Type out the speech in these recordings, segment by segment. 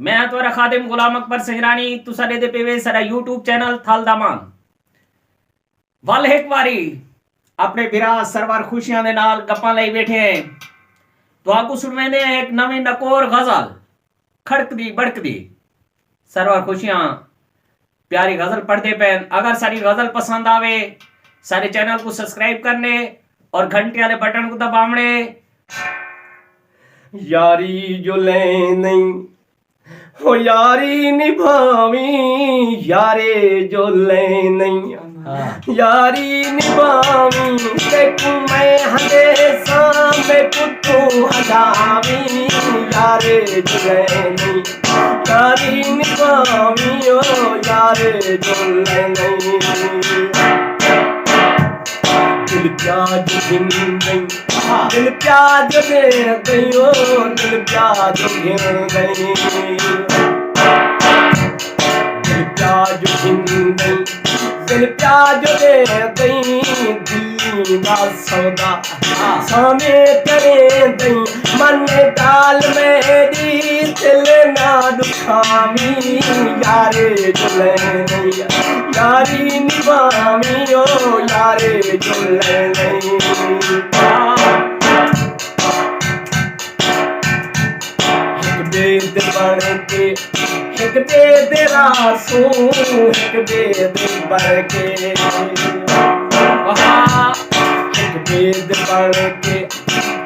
मैं तुम्हारा खादिम गुलाम अकबर सहरानी तुसारे दे पेवे सारा यूट्यूब चैनल थाल दामान वल एक बारी अपने बिरा सरवर खुशियां दे नाल गप्पां लई बैठे हैं तो आपको सुनवेंदे एक नवी नकोर गजल खड़कदी बड़कदी सरवर खुशियां प्यारी गजल पढ़ते पैन। अगर सारी गजल पसंद आवे सारे चैनल को सब्सक्राइब करने और घंटे वाले बटन को दबावने। यारी जो ले नहीं हो यारी निभावी यारे जो ले नहीं यारी निभावी देखू मैं हमेशा में कुत्तू हजावी यारे जो ले नहीं यारी निभावी ओ यारे जो ले नहीं दिल प्याज गिन गई दिल प्याज दे गई ओ दिल प्याज गिन गई दिल प्याज गिन गई दिल प्याज दे गई दिल्ली का सौदा सामे करे गई मन डाल मेरी दिल ना दुखावी यारे जुले नहीं यारी निभावी ओ यारे जुले नहीं बेद बन के एक बेद रासू एक बेद बन के एक बेद बन के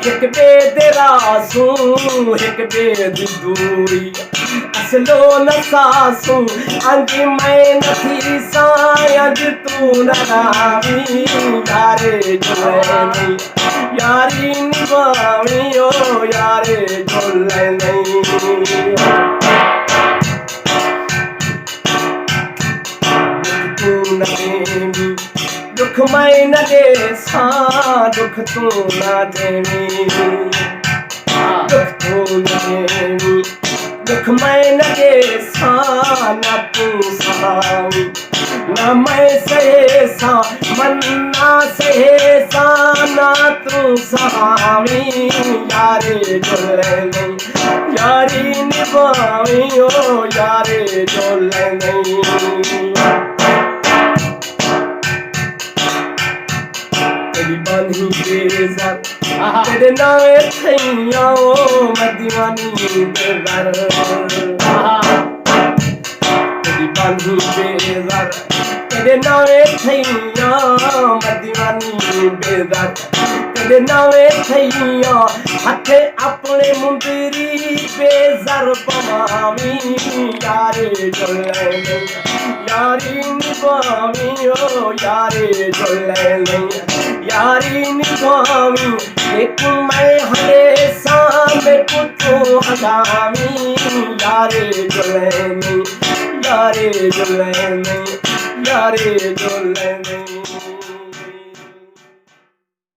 एक बेद रासू एक बेद दूरी असलो न सासू अंज मैं नथी सायज तू न रावी यारे जुले नहीं यारी निभावी ओ यारे जुले नहीं दुख मैं न दे सा दुख तू न देवी दुख तू न देवी दुख मैं न दे सा न तू सहावी न मैं सहे सा मन ना सहे सा ना तू सहावी यारे जुले नहीं यारी निभावी ओ यारे जुले नहीं बनी बेज़र तेरे नावे थैया ओ मदीवानी बेज़र तेरी बनी बेज़र तेरे नावे थैया मदीवानी बेज़र तेरे नावे थैया हथे अपने मुंदरी बेज़र पवावी यारे जुले नहीं यारी निभावी ओ यारे जुले नहीं यारी निभावी देखू मैं हमेशा में कुत्तू हजावी यारे जुले नहीं यारे जुले नहीं यारे जुले नहीं।